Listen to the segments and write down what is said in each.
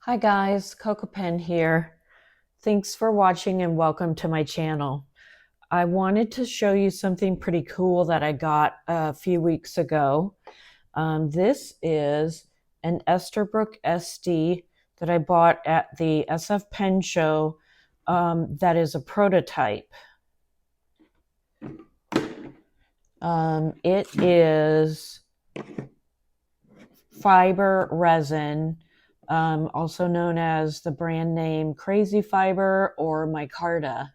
Hi guys, Coco Pen here. Thanks for watching and welcome to my channel. I wanted to show you something pretty cool that I got a few weeks ago. This is an Esterbrook Estie that I bought at the SF Pen Show that is a prototype. It is fiber resin, also known as the brand name Crazy Fiber or Micarta.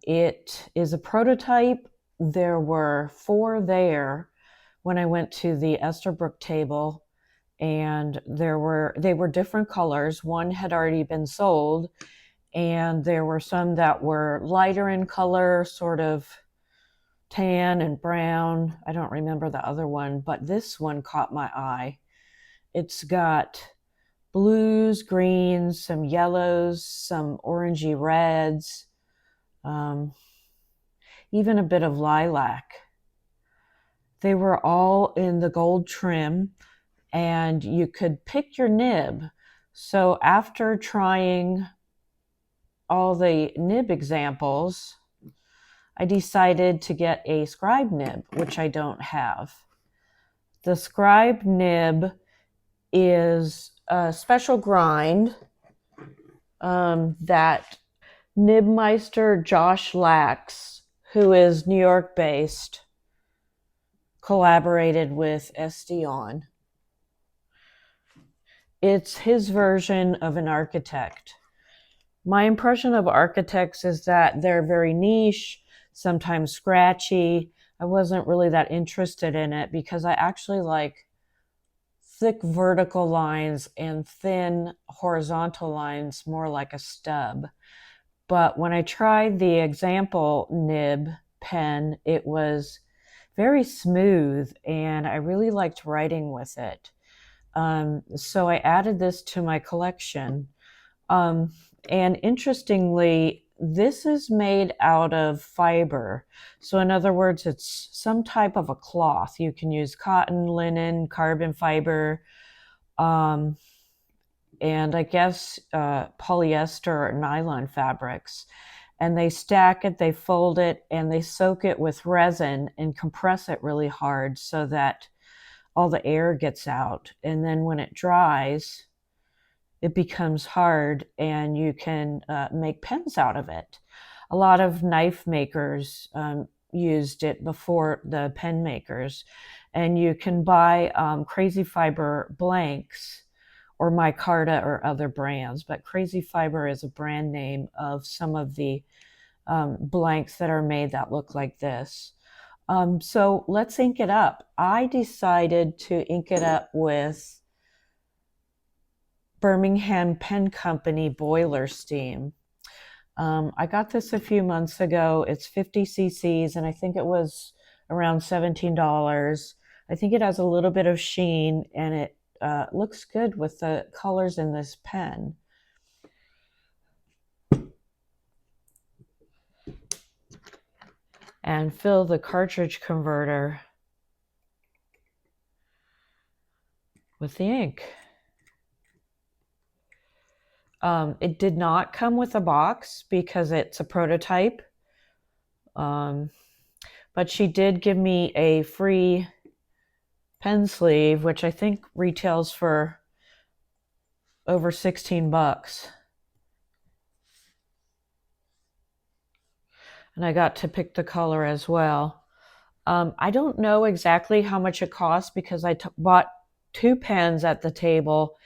It is a prototype. There were 4 there when I went to the Esterbrook table, and they were different colors. One had already been sold, and there were some that were lighter in color, sort of tan and brown. I don't remember the other one, but this one caught my eye. It's got blues, greens, some yellows, some orangey reds, even a bit of lilac. They were all in the gold trim, and you could pick your nib. So after trying all the nib examples, I decided to get a Scribe Nib, which I don't have. The Scribe Nib is a special grind that Nibmeister Josh Lax, who is New York based, collaborated with Estie on. It's his version of an architect. My impression of architects is that they're very niche, sometimes scratchy. I wasn't really that interested in it because I actually like thick vertical lines and thin horizontal lines, more like a stub. But when I tried the example nib pen, it was very smooth and I really liked writing with it. So I added this to my collection. And interestingly, this is made out of fiber. So in other words, it's some type of a cloth. You can use cotton, linen, carbon fiber, and I guess polyester or nylon fabrics. And they stack it, they fold it, and they soak it with resin and compress it really hard so that all the air gets out. And then when it dries, it becomes hard and you can make pens out of it. A lot of knife makers used it before the pen makers. And you can buy Crazy Fiber blanks or Micarta or other brands, but Crazy Fiber is a brand name of some of the blanks that are made that look like this. So let's ink it up. I decided to ink it up with Birmingham Pen Company boiler steam. I got this a few months ago. It's 50 cc's and I think it was around $17. I think it has a little bit of sheen and it looks good with the colors in this pen. And fill the cartridge converter with the ink. It did not come with a box because it's a prototype. But she did give me a free pen sleeve, which I think retails for over 16 bucks. And I got to pick the color as well. I don't know exactly how much it cost because I bought 2 pens at the table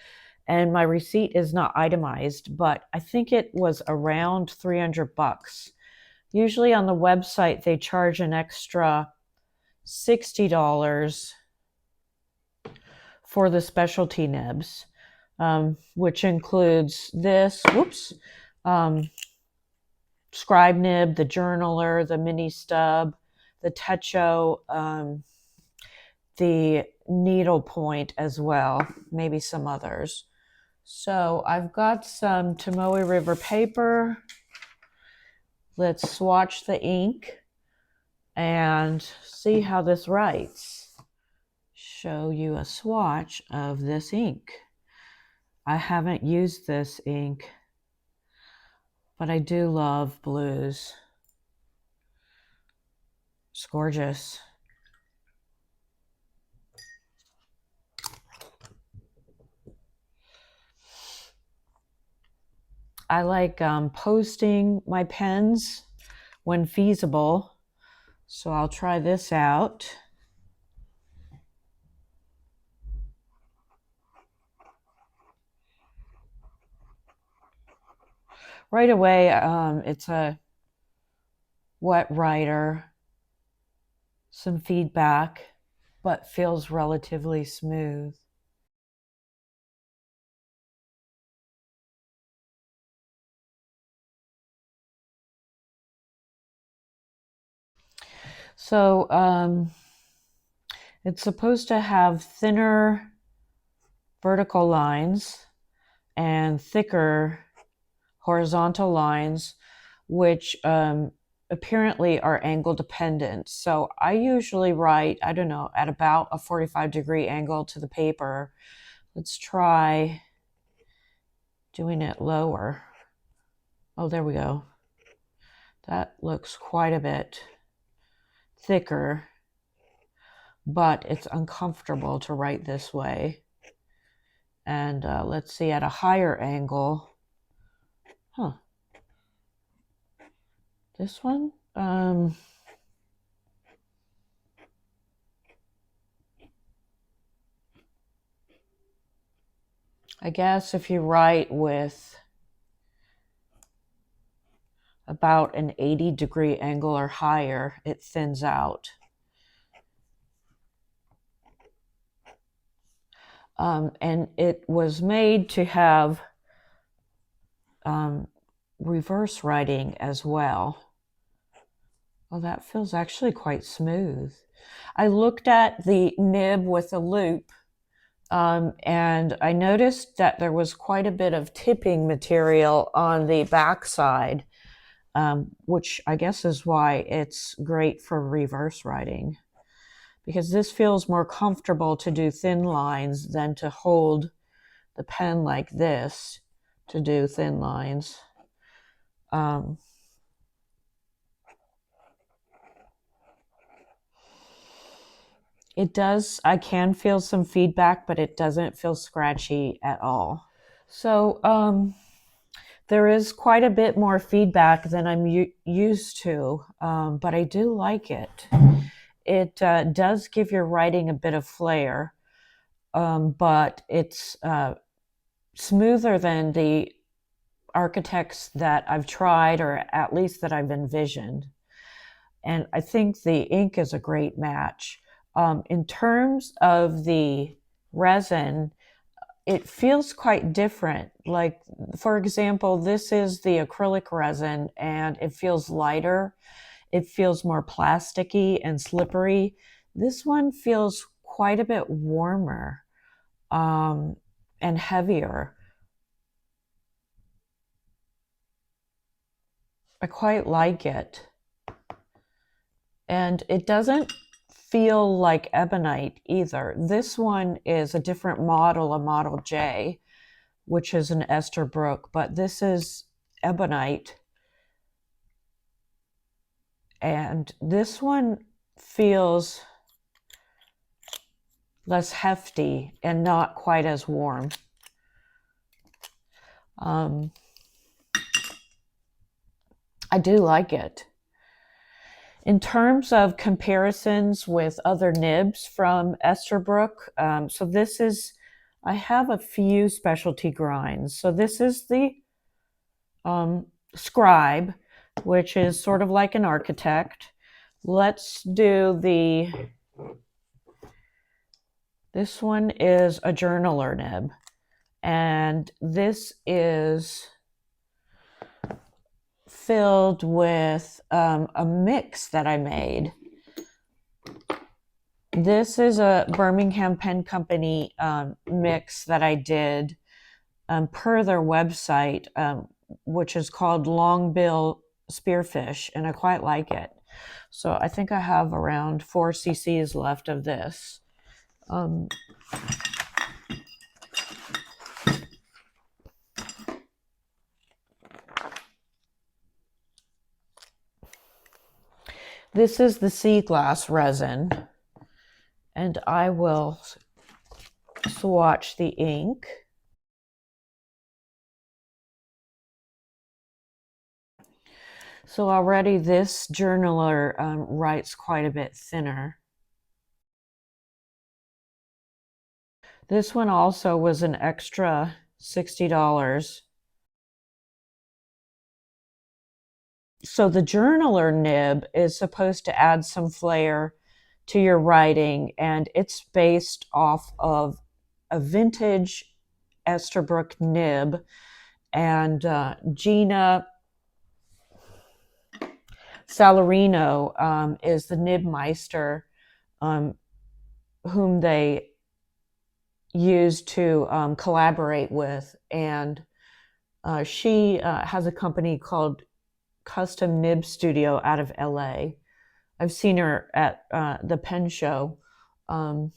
and my receipt is not itemized, but I think it was around 300 bucks. Usually on the website, they charge an extra $60 for the specialty nibs, which includes this, Scribe Nib, the Journaler, the Mini Stub, the Techo, the Needle Point as well, maybe some others. So I've got some Tomoe River paper. Let's swatch the ink and see how this writes. Show you a swatch of this ink. I haven't used this ink, but I do love blues. It's gorgeous. I like posting my pens when feasible, so I'll try this out. Right away, it's a wet writer, some feedback, but feels relatively smooth. So it's supposed to have thinner vertical lines and thicker horizontal lines, which apparently are angle dependent. So I usually write, I don't know, at about a 45-degree angle to the paper. Let's try doing it lower. Oh, there we go. That looks quite a bit thicker, but it's uncomfortable to write this way. And let's see, at a higher angle. Huh. This one? I guess if you write with about an 80-degree angle or higher, it thins out. And it was made to have reverse writing as well. Well, that feels actually quite smooth. I looked at the nib with a loop, and I noticed that there was quite a bit of tipping material on the backside, which I guess is why it's great for reverse writing, because this feels more comfortable to do thin lines than to hold the pen like this to do thin lines. It does, I can feel some feedback, but it doesn't feel scratchy at all. So there is quite a bit more feedback than I'm used to, but I do like it. It does give your writing a bit of flair, but it's smoother than the architects that I've tried, or at least that I've envisioned. And I think the ink is a great match. In terms of the resin, it feels quite different. Like, for example, this is the acrylic resin, and it feels lighter. It feels more plasticky and slippery. This one feels quite a bit warmer and heavier. I quite like it. And it doesn't feel like ebonite either. This one is a different model, a Model J, which is an Esterbrook, but this is ebonite. And this one feels less hefty and not quite as warm. I do like it. In terms of comparisons with other nibs from Esterbrook, so this is, I have a few specialty grinds. So this is the Scribe, which is sort of like an architect. Let's do this one is a journaler nib. And this is filled with a mix that I made. This is a Birmingham Pen Company mix that I did per their website, which is called Longbill Spearfish, and I quite like it. So I think I have around 4 cc's left of this. This is the sea glass resin, and I will swatch the ink. So already this journaler writes quite a bit thinner. This one also was an extra $60. So the journaler nib is supposed to add some flair to your writing, and it's based off of a vintage Esterbrook nib, and Gina Salarino is the nib meister whom they used to collaborate with, and she has a company called Custom Nib Studio out of LA. I've seen her at the pen show, and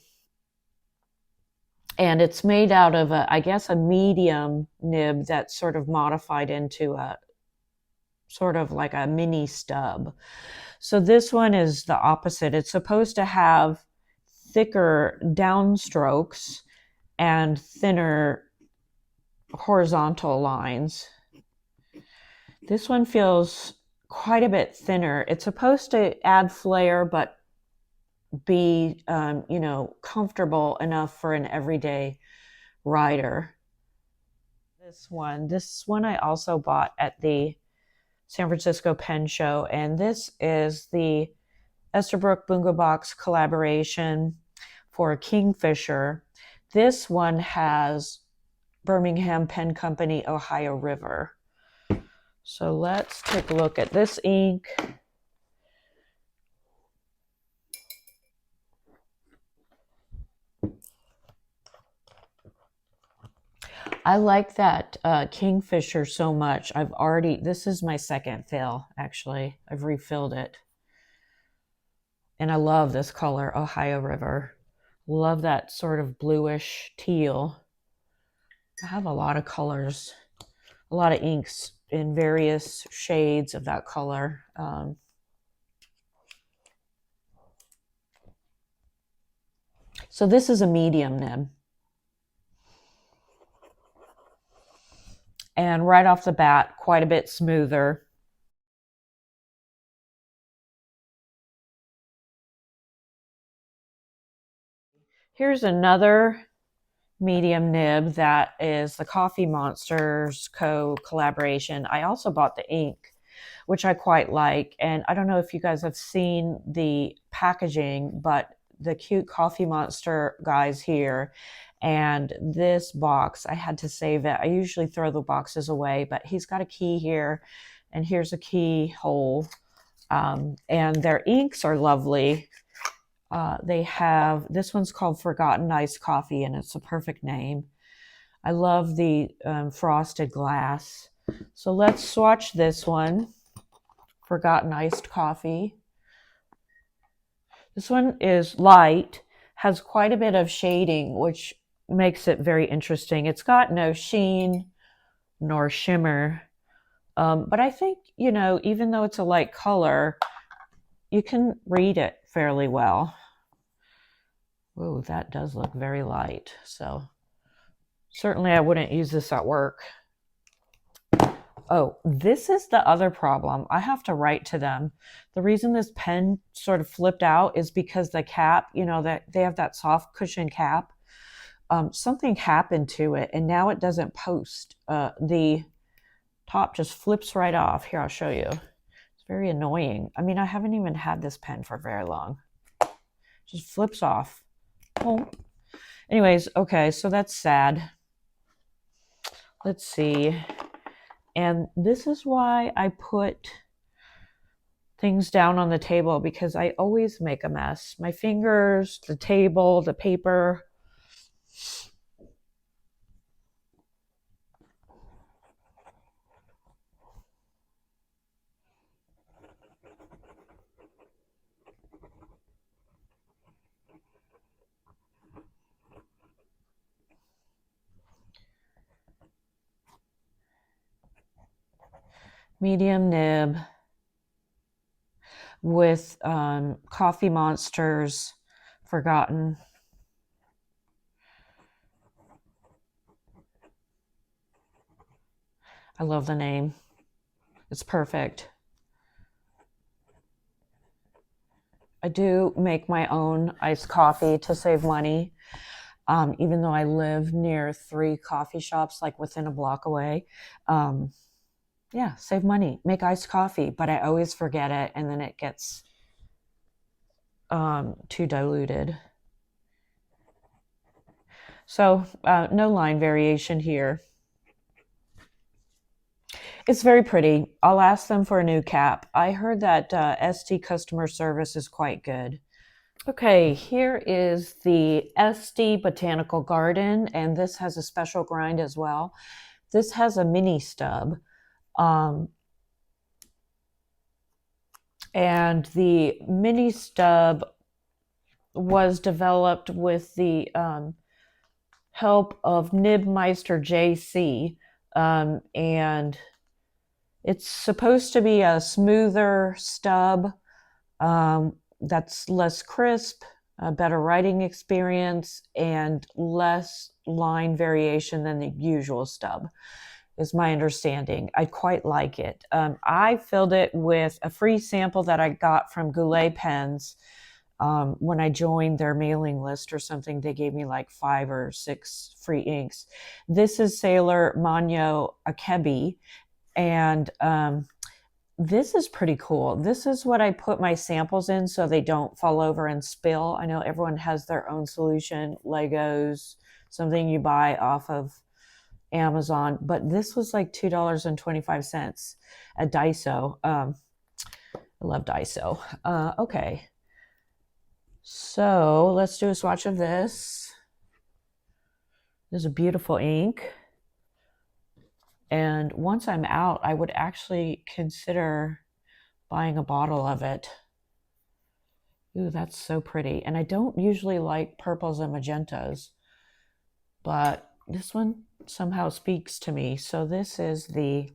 it's made out of I guess a medium nib that's sort of modified into a sort of like a mini stub. So this one is the opposite. It's supposed to have thicker downstrokes and thinner horizontal lines. This one feels quite a bit thinner. It's supposed to add flair, but be, comfortable enough for an everyday rider. This one I also bought at the San Francisco Pen Show, and this is the Esterbrook Bungo Box collaboration for Kingfisher. This one has Birmingham Pen Company, Ohio River. So let's take a look at this ink. I like that Kingfisher so much. This is my second fill, actually. I've refilled it. And I love this color, Ohio River. Love that sort of bluish teal. I have a lot of colors, a lot of inks in various shades of that color. So this is a medium nib. And right off the bat, quite a bit smoother. Here's another medium nib that is the CoffeeMonsterzCo collaboration. I also bought the ink, which I quite like. And I don't know if you guys have seen the packaging, but the cute Coffee Monster guys here. And this box, I had to save it. I usually throw the boxes away, but he's got a key here, and here's a keyhole. And their inks are lovely. They have, this one's called Forgotten Iced Coffee, and it's a perfect name. I love the frosted glass. So let's swatch this one, Forgotten Iced Coffee. This one is light, has quite a bit of shading, which makes it very interesting. It's got no sheen nor shimmer, but I think, even though it's a light color, you can read it fairly well. Ooh, that does look very light. So certainly I wouldn't use this at work. Oh, this is the other problem. I have to write to them. The reason this pen sort of flipped out is because the cap, that they have that soft cushion cap. Something happened to it, and now it doesn't post. The top just flips right off. Here, I'll show you. It's very annoying. I mean, I haven't even had this pen for very long. Just flips off. Oh. Anyways, okay, so that's sad. Let's see. And this is why I put things down on the table, because I always make a mess. My fingers, the table, the paper. Medium nib. with Coffee Monsters Forgotten. I love the name. It's perfect. I do make my own iced coffee to save money, even though I live near 3 coffee shops, like within a block away. Yeah, save money, make iced coffee, but I always forget it, and then it gets too diluted. So no line variation here. It's very pretty. I'll ask them for a new cap. I heard that Estie customer service is quite good. Okay, here is the Estie Botanical Garden, and this has a special grind as well. This has a mini stub. And the mini stub was developed with the help of Nibmeister JC, and it's supposed to be a smoother stub that's less crisp, a better writing experience, and less line variation than the usual stub, is my understanding. I quite like it. I filled it with a free sample that I got from Goulet Pens when I joined their mailing list or something. They gave me like 5 or 6 free inks. This is Sailor Manyo Akebi, and this is pretty cool. This is what I put my samples in so they don't fall over and spill. I know everyone has their own solution, Legos, something you buy off of Amazon, but this was like $2.25 at Daiso. I love Daiso. Okay, so let's do a swatch of this. This is a beautiful ink, and once I'm out, I would actually consider buying a bottle of it. Ooh, that's so pretty. And I don't usually like purples and magentas, but this one somehow speaks to me. So this is the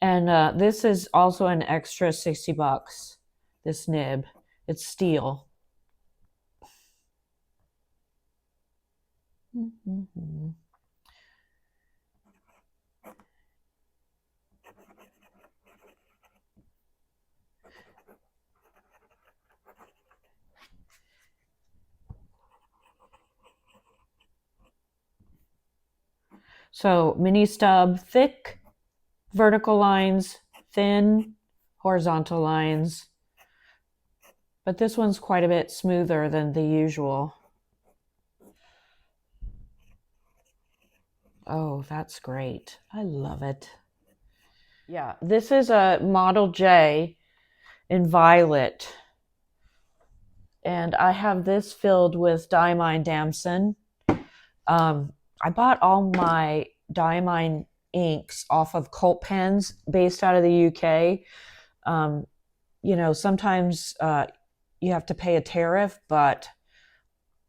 and this is also an extra $60, this nib. It's steel. Mm-hmm. So mini stub, thick vertical lines, thin horizontal lines. But this one's quite a bit smoother than the usual. Oh, that's great. I love it. Yeah, this is a Model J in violet. And I have this filled with Diamine Damson. I bought all my Diamine inks off of Cult Pens based out of the UK. You know, sometimes you have to pay a tariff, but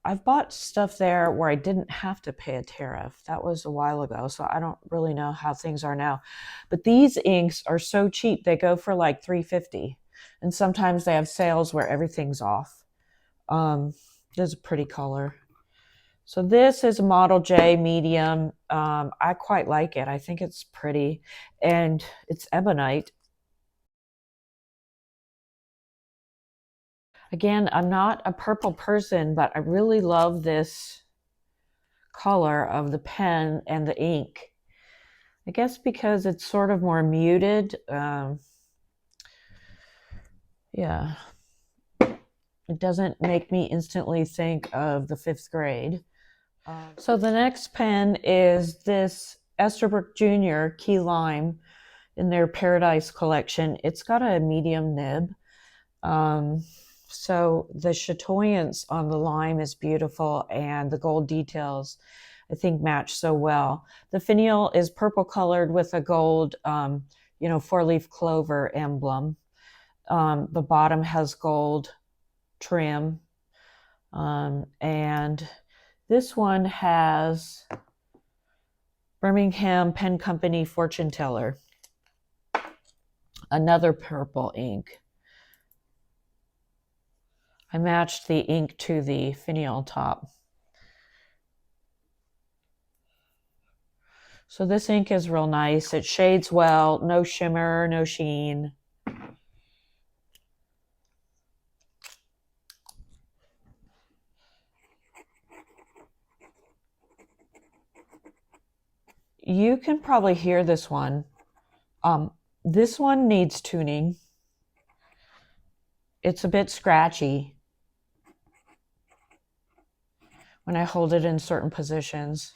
I've bought stuff there where I didn't have to pay a tariff. That was a while ago, so I don't really know how things are now. But these inks are so cheap. They go for like $3.50. And sometimes they have sales where everything's off. There's a pretty color. So this is a Model J medium. I quite like it. I think it's pretty. And it's ebonite. Again, I'm not a purple person, but I really love this color of the pen and the ink. I guess because it's sort of more muted. Yeah. It doesn't make me instantly think of the 5th grade. So the next pen is this Esterbrook Jr. Key Lime in their Paradise collection. It's got a medium nib. So the chatoyance on the lime is beautiful, and the gold details, I think, match so well. The finial is purple colored with a gold, 4-leaf clover emblem. The bottom has gold trim. And this one has Birmingham Pen Company Fortune Teller. Another purple ink. I matched the ink to the finial top. So this ink is real nice. It shades well, no shimmer, no sheen. You can probably hear this one. This one needs tuning. It's a bit scratchy when I hold it in certain positions.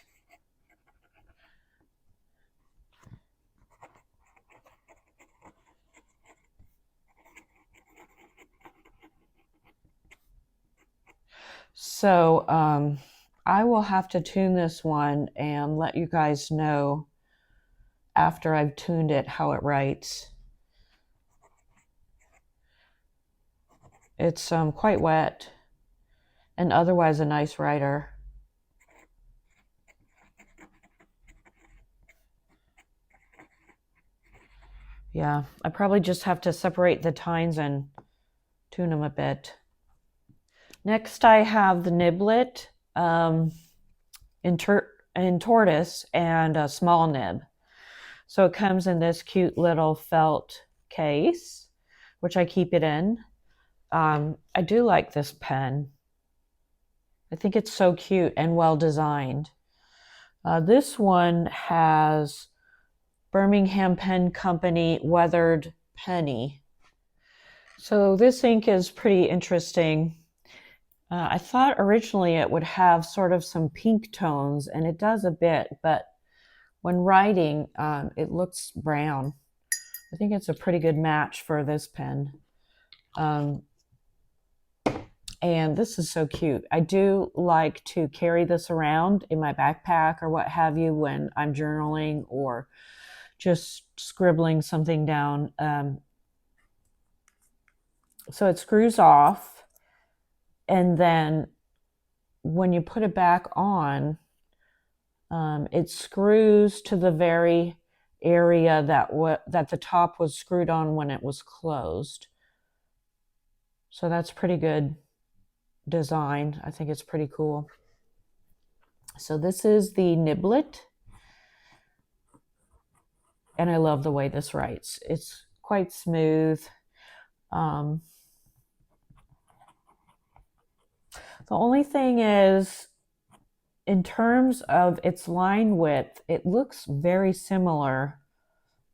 So I will have to tune this one and let you guys know after I've tuned it how it writes. It's quite wet and otherwise a nice writer. Yeah, I probably just have to separate the tines and tune them a bit. Next, I have the Niblet in Tortoise and a small nib. So it comes in this cute little felt case, which I keep it in. I do like this pen. I think it's so cute and well designed. This one has Birmingham Pen Company Weathered Penny. So this ink is pretty interesting. I thought originally it would have sort of some pink tones, and it does a bit, but when writing, it looks brown. I think it's a pretty good match for this pen. And this is so cute. I do like to carry this around in my backpack or what have you when I'm journaling or just scribbling something down. So it screws off, and then when you put it back on, it screws to the very area that the top was screwed on when it was closed. So that's pretty good design. I think it's pretty cool. So this is the Niblet, and I love the way this writes. It's quite smooth. The only thing is, in terms of its line width, it looks very similar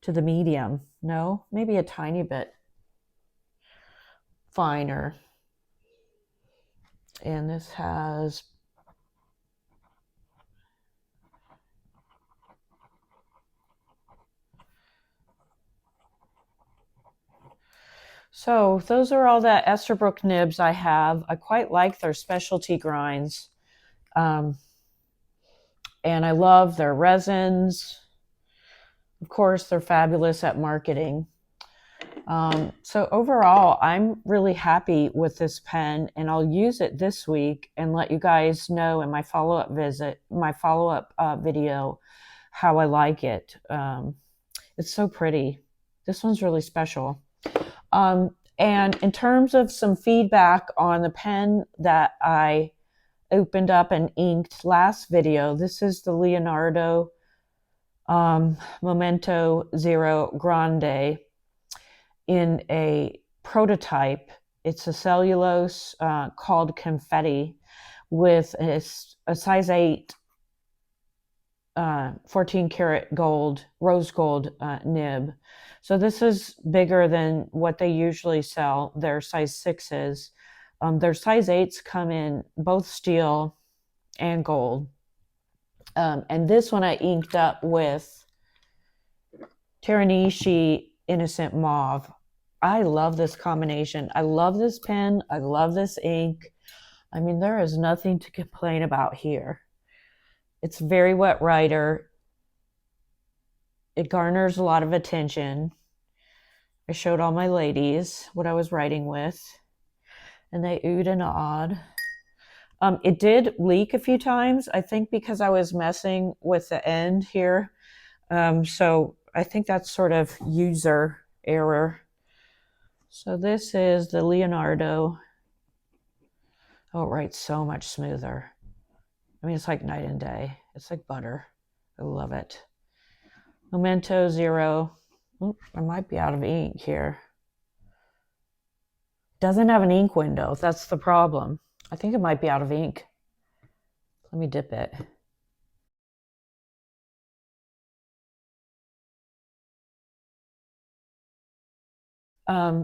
to the medium. No, maybe a tiny bit finer. And this has so those are all the Esterbrook nibs I have. I quite like their specialty grinds. And I love their resins. Of course, they're fabulous at marketing. So overall, I'm really happy with this pen, and I'll use it this week and let you guys know in my follow-up video how I like it. It's so pretty. This one's really special. And in terms of some feedback on the pen that I opened up and inked last video, this is the Leonardo Momento Zero Grande in a prototype. It's a cellulose called Confetti with a size 8 14 karat gold, rose gold nib. So this is bigger than what they usually sell, their size 6s. Their size 8s come in both steel and gold. And this one I inked up with Teranishi Innocent Mauve. I love this combination. I love this pen. I love this ink. I mean, there is nothing to complain about here. It's very wet writer. It garners a lot of attention. I showed all my ladies what I was writing with, and they oohed and awed. It did leak a few times, I think because I was messing with the end here. So I think that's sort of user error. So this is the Leonardo. Oh, it writes so much smoother. I mean, it's like night and day. It's like butter. I love it. Momento Zero. Oop, I might be out of ink here. Doesn't have an ink window. That's the problem. I think it might be out of ink. Let me dip it.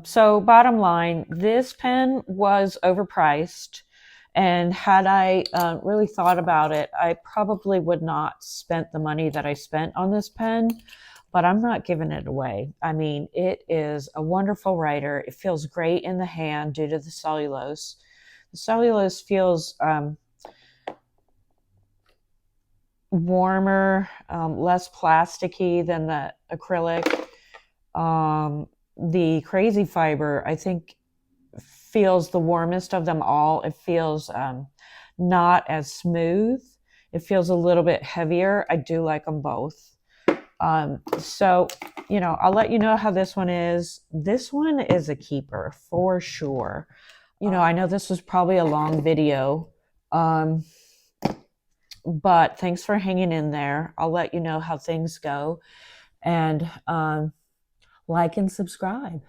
So bottom line, this pen was overpriced. And had I really thought about it, I probably would not spent the money that I spent on this pen, but I'm not giving it away. I mean, it is a wonderful writer. It feels great in the hand due to the cellulose. The cellulose feels warmer, less plasticky than the acrylic. The Crazy Fiber, I think, feels the warmest of them all. It feels not as smooth. It feels a little bit heavier. I do like them both. So, you know, I'll let you know how this one is. This one is a keeper for sure. You know, I know this was probably a long video, but thanks for hanging in there. I'll let you know how things go. And like and subscribe.